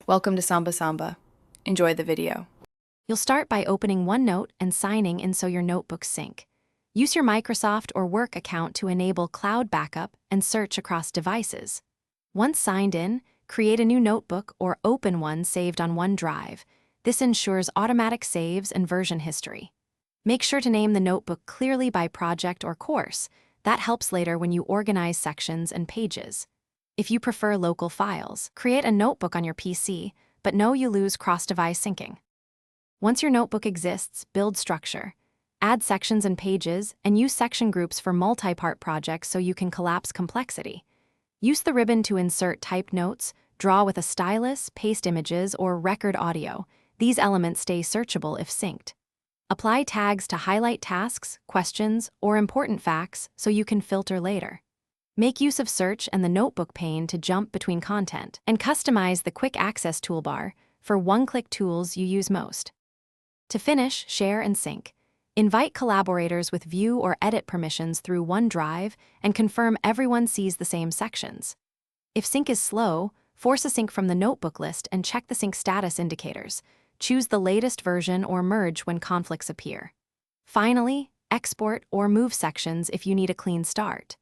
Welcome to Samba Samba. Enjoy the video. You'll start by opening OneNote and signing in so your notebooks sync. Use your Microsoft or work account to enable cloud backup and search across devices. Once signed in, create a new notebook or open one saved on OneDrive. This ensures automatic saves and version history. Make sure to name the notebook clearly by project or course. That helps later when you organize sections and pages. If you prefer local files, create a notebook on your PC, but know you lose cross-device syncing. Once your notebook exists, build structure. Add sections and pages, and use section groups for multi-part projects so you can collapse complexity. Use the ribbon to insert typed notes, draw with a stylus, paste images, or record audio. These elements stay searchable if synced. Apply tags to highlight tasks, questions, or important facts so you can filter later. Make use of search and the notebook pane to jump between content, and customize the quick access toolbar for one-click tools you use most. To finish, share and sync. Invite collaborators with view or edit permissions through OneDrive and confirm everyone sees the same sections. If sync is slow, force a sync from the notebook list and check the sync status indicators. Choose the latest version or merge when conflicts appear. Finally, export or move sections if you need a clean start.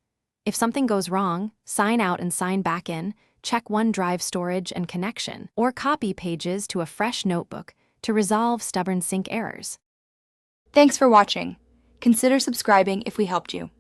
If something goes wrong, sign out and sign back in, check OneDrive storage and connection, or copy pages to a fresh notebook to resolve stubborn sync errors. Thanks for watching. Consider subscribing if we helped you.